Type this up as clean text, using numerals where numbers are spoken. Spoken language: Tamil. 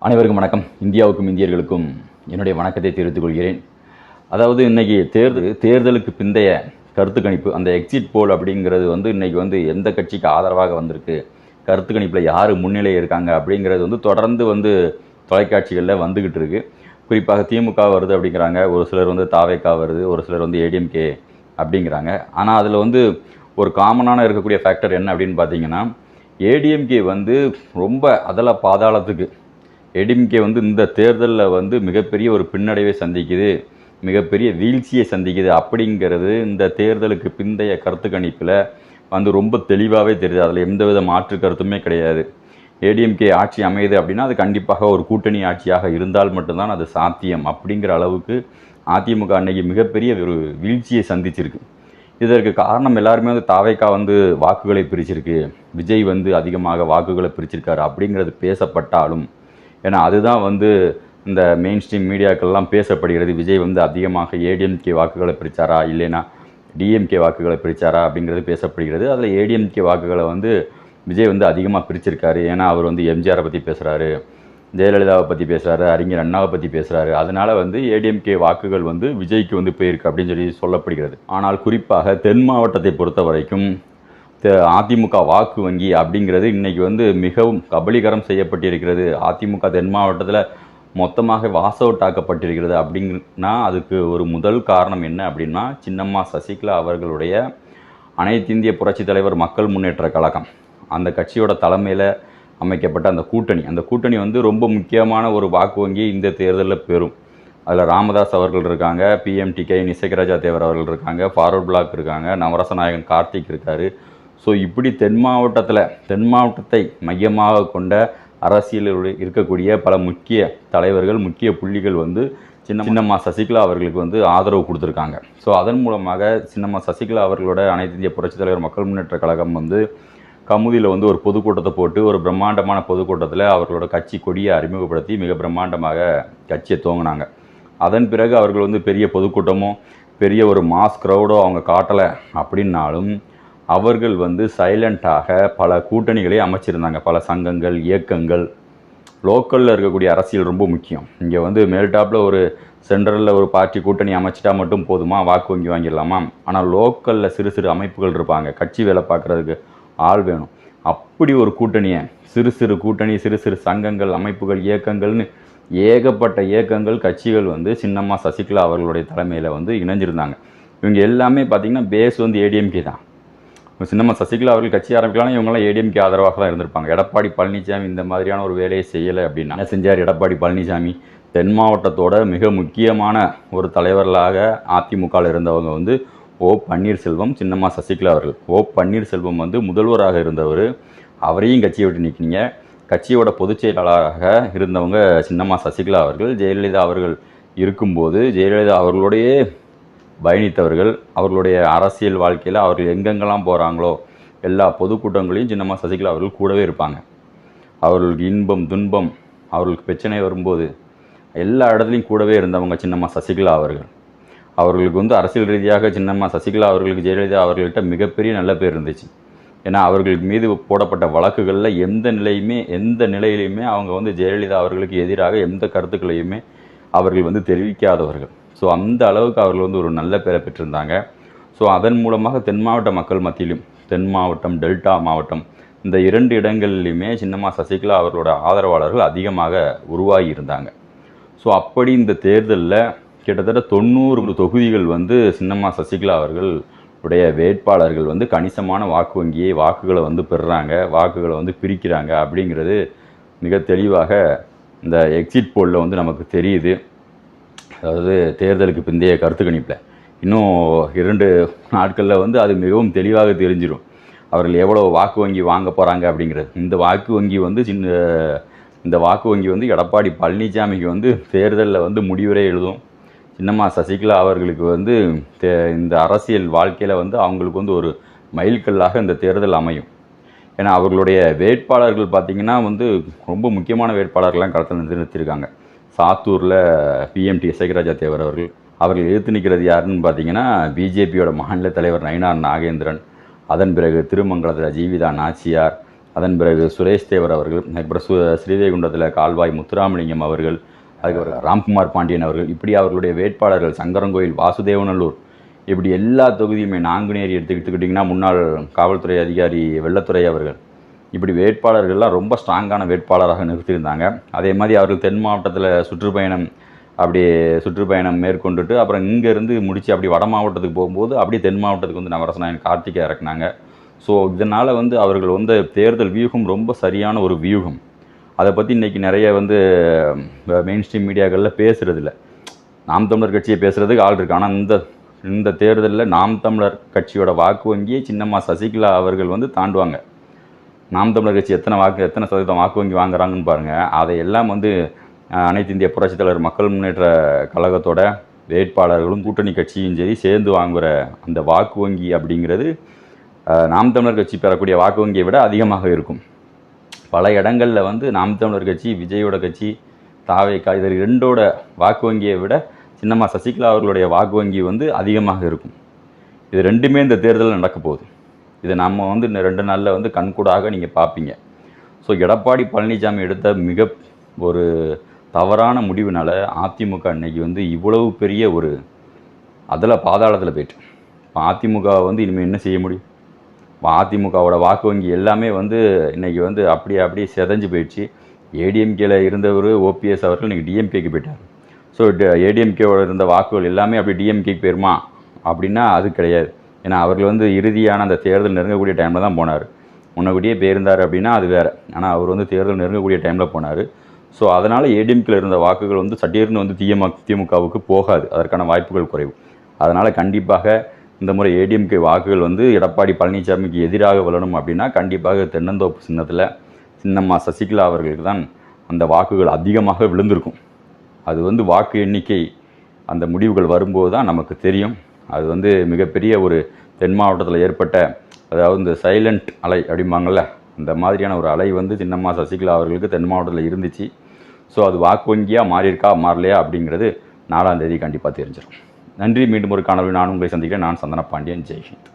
அனைவருக்கும் வணக்கம். இந்தியாவுக்கும் இந்தியர்களுக்கும் என்னுடைய வணக்கத்தை தெரிவித்துக் கொள்கிறேன். அதாவது இன்றைக்கி தேர்தலுக்கு பிந்தைய கருத்து கணிப்பு, அந்த எக்ஸிட் போல் அப்படிங்கிறது இன்றைக்கி எந்த கட்சிக்கு ஆதரவாக வந்திருக்கு, கருத்து கணிப்பில் யார் முன்னிலை இருக்காங்க அப்படிங்கிறது தொடர்ந்து தொலைக்காட்சிகளில் வந்துக்கிட்டு இருக்குது. குறிப்பாக திமுக வருது அப்படிங்கிறாங்க, ஒரு சிலர் தாவேகா வருது, ஒரு சிலர் ஏடிஎம்கே அப்படிங்கிறாங்க. ஆனால் அதில் ஒரு காமனான இருக்கக்கூடிய ஃபேக்டர் என்ன அப்படின்னு பார்த்தீங்கன்னா, ஏடிஎம்கே ரொம்ப அதல பாதாளத்துக்கு ஏடிஎம்கே இந்த தேர்தலில் மிகப்பெரிய ஒரு பின்னடைவை சந்திக்குது, மிகப்பெரிய வீழ்ச்சியை சந்திக்குது அப்படிங்கிறது இந்த தேர்தலுக்கு பிந்தைய கருத்து கணிப்பில் ரொம்ப தெளிவாகவே தெரியுது. அதில் எந்தவித மாற்று கருத்துமே கிடையாது. ஏடிஎம்கே ஆட்சி அமையுது அப்படின்னா அது கண்டிப்பாக ஒரு கூட்டணி ஆட்சியாக இருந்தால் மட்டும்தான் அது சாத்தியம் அப்படிங்கிற அளவுக்கு அதிமுக அன்னைக்கு மிகப்பெரிய ஒரு வீழ்ச்சியை சந்திச்சிருக்கு. இதற்கு காரணம் எல்லாருமே தாவேகா வாக்குகளை பிரிச்சிருக்கு, விஜய் அதிகமாக வாக்குகளை பிரிச்சிருக்காரு அப்படிங்கிறது பேசப்பட்டாலும், ஏன்னா அதுதான் இந்த மெயின் ஸ்ட்ரீம் மீடியாக்கள்லாம் பேசப்படுகிறது. விஜய் அதிகமாக ஏடிஎம்கே வாக்குகளை பிரித்தாரா இல்லைனா டிஎம்கே வாக்குகளை பிரித்தாரா அப்படிங்கிறது பேசப்படுகிறது. அதில் ஏடிஎம்கே வாக்குகளை விஜய் அதிகமாக பிரிச்சிருக்காரு. ஏன்னா அவர் எம்ஜிஆரை பற்றி பேசுகிறாரு, ஜெயலலிதாவை பற்றி பேசுகிறாரு, அறிஞர் அண்ணாவை பற்றி பேசுகிறாரு. அதனால் ஏடிஎம்கே வாக்குகள் விஜய்க்கு போயிருக்கு அப்படின்னு சொல்லப்படுகிறது. ஆனால் குறிப்பாக தென் மாவட்டத்தை பொறுத்த வரைக்கும் அதிமுக வாக்கு வங்கி அப்படிங்கிறது இன்றைக்கி மிகவும் கபலீகரம் செய்யப்பட்டிருக்கிறது. அதிமுக தென் மாவட்டத்தில் மொத்தமாக வாஸ் அவுட் ஆக்கப்பட்டிருக்கிறது. அப்படின்னா அதுக்கு ஒரு முதல் காரணம் என்ன அப்படின்னா, சின்னம்மா சசிகலா அவர்களுடைய அனைத்து இந்திய புரட்சித் தலைவர் மக்கள் முன்னேற்ற கழகம், அந்த கட்சியோட தலைமையில் அமைக்கப்பட்ட அந்த கூட்டணி ரொம்ப முக்கியமான ஒரு வாக்கு வங்கி இந்த தேர்தலில் பெறும். அதில் ராமதாஸ் அவர்கள் இருக்காங்க, பிஎம்டிகே நிசைகராஜா தேவர் அவர்கள் இருக்காங்க, ஃபார்வர்ட் பிளாக் இருக்காங்க, நவரச நாயகன் கார்த்திக் இருக்கார். ஸோ இப்படி தென் மாவட்டத்தை மையமாக கொண்ட அரசியலில் இருக்கக்கூடிய பல முக்கிய தலைவர்கள், முக்கிய புள்ளிகள் சின்னம்மா சசிகலா அவர்களுக்கு ஆதரவு கொடுத்துருக்காங்க. ஸோ அதன் மூலமாக சின்னம்மா சசிகலா அவர்களோட அனைத்து இந்திய புரட்சித் தலைவர் மக்கள் முன்னேற்ற கழகம் கமுதியில் ஒரு பொதுக்கூட்டத்தை போட்டு, ஒரு பிரம்மாண்டமான பொதுக்கூட்டத்தில் அவர்களோட கட்சி கொடியை அறிமுகப்படுத்தி மிக பிரம்மாண்டமாக கட்சியை துவங்கினாங்க. அதன் பிறகு அவர்கள் பெரிய பொதுக்கூட்டமோ பெரிய ஒரு மாஸ் க்ரௌடோ அவங்க காட்டலை அப்படின்னாலும், அவர்கள் சைலண்ட்டாக பல கூட்டணிகளை அமைச்சிருந்தாங்க. பல சங்கங்கள், இயக்கங்கள், லோக்கலில் இருக்கக்கூடிய அரசியல் ரொம்ப முக்கியம். இங்கே மேல்டாப்பில் ஒரு சென்ட்ரலில் ஒரு பார்ட்டி கூட்டணி அமைச்சிட்டா மட்டும் போதுமா, வாக்கு வங்கி வாங்கிடலாமா? ஆனால் லோக்கலில் சிறு சிறு அமைப்புகள் இருப்பாங்க, கட்சி வேலை பார்க்குறதுக்கு ஆள் வேணும். அப்படி ஒரு கூட்டணியை சிறு கூட்டணி, சிறு சங்கங்கள், அமைப்புகள், இயக்கங்கள்னு ஏகப்பட்ட இயக்கங்கள், கட்சிகள் சின்னம்மா சசிகலா அவர்களுடைய தலைமையில் இணைஞ்சிருந்தாங்க. இவங்க எல்லாமே பார்த்திங்கன்னா பேஸ் ஏடிஎம்கே தான். சின்னம்மா சசிகலா அவர்கள் கட்சி ஆரம்பிக்கலாம், இவங்கெல்லாம் ஏடிஎம்கே ஆதரவாக தான் இருந்திருப்பாங்க. எடப்பாடி பழனிசாமி இந்த மாதிரியான ஒரு வேலையை செய்யலை அப்படின்னா என்ன செஞ்சார் எடப்பாடி பழனிசாமி? தென் மாவட்டத்தோட மிக முக்கியமான ஒரு தலைவர்களாக அதிமுகவில் இருந்தவங்க ஓ பன்னீர்செல்வம், சின்னம்மா சசிகலா அவர்கள். ஓ பன்னீர்செல்வம் முதல்வராக இருந்தவர், அவரையும் கட்சியை விட்டு நிற்கினீங்க. கட்சியோட பொதுச் செயலாளராக இருந்தவங்க சின்னம்மா சசிகலா அவர்கள். ஜெயலலிதா அவர்கள் இருக்கும்போது ஜெயலலிதா அவர்களுடைய பயணித்தவர்கள். அவர்களுடைய அரசியல் வாழ்க்கையில் அவர்கள் எங்கெங்கெல்லாம் போகிறாங்களோ எல்லா பொதுக்கூட்டங்களையும் சின்னம்மா சசிகலா அவர்கள் கூடவே இருப்பாங்க. அவர்களுக்கு இன்பம் துன்பம், அவர்களுக்கு பிரச்சனை வரும்போது எல்லா இடத்துலையும் கூடவே இருந்தவங்க சின்னம்மா சசிகலா அவர்கள். அவர்களுக்கு அரசியல் ரீதியாக சின்னம்மா சசிகலா அவர்களுக்கு ஜெயலலிதா அவர்கள்ட்ட மிகப்பெரிய நல்ல பேர் இருந்துச்சு. ஏன்னா அவர்களுக்கு மீது போடப்பட்ட வழக்குகளில் எந்த நிலையிலையுமே அவங்க ஜெயலலிதா அவர்களுக்கு எதிராக எந்த கருத்துக்களையுமே அவர்கள் தெரிவிக்காதவர்கள். ஸோ அந்த அளவுக்கு அவர்கள் ஒரு நல்ல பேரை பெற்றிருந்தாங்க. ஸோ அதன் மூலமாக தென் மாவட்ட மக்கள் மத்தியிலும், தென் மாவட்டம், டெல்டா மாவட்டம், இந்த 2 இடங்கள்லையுமே சின்னம்மா சசிகலா அவர்களோட ஆதரவாளர்கள் அதிகமாக உருவாகி இருந்தாங்க. ஸோ அப்படி இந்த தேர்தலில் கிட்டத்தட்ட 90 தொகுதிகள் சின்னம்மா சசிகலா அவர்களுடைய வேட்பாளர்கள் கணிசமான வாக்கு வங்கியை, வாக்குகளை பெறுறாங்க, வாக்குகளை பிரிக்கிறாங்க அப்படிங்கிறது மிக தெளிவாக இந்த எக்ஸிட் போலில் நமக்கு தெரியுது. அதாவது தேர்தலுக்கு பிந்தைய கருத்து கணிப்பில் இன்னும் 2 நாட்களில் அது மிகவும் தெளிவாக தெரிஞ்சிடும் அவர்கள் எவ்வளோ வாக்கு வங்கி வாங்க போகிறாங்க அப்படிங்கிறது. இந்த வாக்கு வங்கி இந்த வாக்கு வங்கி எடப்பாடி பழனிசாமிக்கு தேர்தலில் முடிவுரை எழுதும். சின்னம்மா சசிகலா அவர்களுக்கு இந்த அரசியல் வாழ்க்கையில் அவங்களுக்கு ஒரு மைல்கல்லாக இந்த தேர்தல் அமையும். ஏன்னா அவர்களுடைய வேட்பாளர்கள் பார்த்திங்கன்னா ரொம்ப முக்கியமான வேட்பாளர்கள்லாம் களத்தில் நிறுத்தியிருக்காங்க. சாத்தூரில் பிஎம்டி நிசைகராஜா தேவர் அவர்கள் எதிர்த்து நிற்கிறது யாருன்னு பார்த்தீங்கன்னா, பிஜேபியோட மாநில தலைவர் நயினார் நாகேந்திரன், அதன் பிறகு திருமங்கலத்தில் ஜீவிதா நாச்சியார், அதன் பிறகு சுரேஷ் தேவர் அவர்கள், அப்புறம் ஸ்ரீவைகுண்டத்தில் கால்வாய் முத்துராமலிங்கம் அவர்கள், அதுக்கப்புறம் ராம்குமார் பாண்டியன் அவர்கள், இப்படி அவர்களுடைய வேட்பாளர்கள் சங்கரங்கோயில் வாசுதேவநல்லூர், இப்படி எல்லா தொகுதியுமே நாங்குநேரி எடுத்துக்கிட்டிங்கன்னா முன்னாள் காவல்துறை அதிகாரி வெள்ளத்துறை அவர்கள், இப்படி வேட்பாளர்கள்லாம் ரொம்ப ஸ்ட்ராங்கான வேட்பாளராக நிறுத்தியிருந்தாங்க. அதே மாதிரி அவர்கள் தென் மாவட்டத்தில் சுற்றுப்பயணம் மேற்கொண்டுட்டு அப்புறம் இங்கேருந்து முடித்து அப்படி வட மாவட்டத்துக்கு போகும்போது அப்படியே தென் மாவட்டத்துக்கு வந்து நவரசநாயன் கார்த்திகை இறக்குனாங்க. ஸோ இதனால் வந்து அவர்கள் வந்து தேர்தல் வியூகம் ரொம்ப சரியான ஒரு வியூகம். அதை பற்றி இன்றைக்கி நிறைய வந்து மெயின் ஸ்ட்ரீம் மீடியாக்களில் பேசுகிறதில்ல. நாம் தமிழர் கட்சியை பேசுகிறதுக்கு ஆள் இருக்குது. ஆனால் இந்த தேர்தலில் நாம் தமிழர் கட்சியோட வாக்கு வங்கியை சின்னம்மா சசிகலா அவர்கள் வந்து தாண்டுவாங்க. நாம் தமிழர் கட்சி எத்தனை சதவீதம் வாக்கு வங்கி வாங்குறாங்கன்னு பாருங்கள். அதையெல்லாம் வந்து அனைத்து இந்திய புரட்சித் தலைவர் மக்கள் முன்னேற்ற கழகத்தோட வேட்பாளர்களும் கூட்டணி கட்சியும் சரி சேர்ந்து வாங்குகிற அந்த வாக்கு வங்கி அப்படிங்கிறது நாம் தமிழர் கட்சி பெறக்கூடிய வாக்கு வங்கியை விட அதிகமாக இருக்கும். பல இடங்களில் வந்து நாம் தமிழர் கட்சி, விஜயோட கட்சி, தாவேகா, இது ரெண்டோட வாக்கு வங்கியை விட சின்னம்மா சசிகலா அவர்களுடைய வாக்கு வங்கி வந்து அதிகமாக இருக்கும். இது ரெண்டுமே இந்த தேர்தலில் நடக்க போகுது. இதை நம்ம வந்து இந்த 2 நாளில் வந்து கண்கூடாக நீங்கள் பார்ப்பீங்க. ஸோ எடப்பாடி பழனிசாமி எடுத்த மிக ஒரு தவறான முடிவுனால அதிமுக இன்னைக்கு வந்து இவ்வளவு பெரிய ஒரு பாதாளத்தில் போயிட்டு. இப்போ அதிமுக வந்து இனிமேல் என்ன செய்ய முடியும்? அதிமுகவோட வாக்கு வங்கி எல்லாமே வந்து இன்றைக்கி வந்து அப்படியே செதஞ்சு போயிடுச்சு. ஏடிஎம்கேல இருந்தவர் ஓபிஎஸ் அவர்கள் இன்றைக்கி டிஎம்கேக்கு போயிட்டார். ஸோ ஏடிஎம்கேவோட இருந்த வாக்குகள் எல்லாமே அப்படி டிஎம்கேக்கு போயிருமா அப்படின்னா அது கிடையாது. ஏன்னா அவர்கள் வந்து இறுதியான அந்த தேர்தல் நெருங்கக்கூடிய டைமில் தான் போனார். முன்னக்கூடியே போயிருந்தார் அப்படின்னா அது வேறு. ஆனால் அவர் வந்து தேர்தல் நெருங்கக்கூடிய டைமில் போனார். ஸோ அதனால் ஏடிஎம்கேல இருந்த வாக்குகள் வந்து சட்டீர்னு வந்து திமுகவுக்கு போகாது. அதற்கான வாய்ப்புகள் குறைவு. அதனால் கண்டிப்பாக இந்த முறை ஏடிஎம்கே வாக்குகள் வந்து எடப்பாடி பழனிசாமிக்கு எதிராக விழணும் அப்படின்னா கண்டிப்பாக தென்னந்தோப்பு சின்னத்தில் சின்னம்மா சசிகலா அவர்களுக்கு தான் அந்த வாக்குகள் அதிகமாக விழுந்திருக்கும். அது வந்து வாக்கு எண்ணிக்கை அந்த முடிவுகள் வரும்போது தான் நமக்கு தெரியும். அது வந்து மிகப்பெரிய ஒரு தென் மாவட்டத்தில் ஏற்பட்ட, அதாவது இந்த சைலண்ட் அலை அப்படிம்பாங்கள்ல, அந்த மாதிரியான ஒரு அலை வந்து சின்னம்மா சசிகலா அவர்களுக்கு தென் மாவட்டத்தில் இருந்துச்சு. ஸோ அது வாக்கு வங்கியாக மாறியிருக்கா மாறலையா அப்படிங்கிறது 4ஆம் தேதி கண்டிப்பாக தெரிஞ்சிடும். நன்றி. மீண்டும் ஒரு காணொலி நான் உங்களை சந்திக்கிறேன். நான் சந்தன பாண்டியன். ஜெய்ஹிந்த்.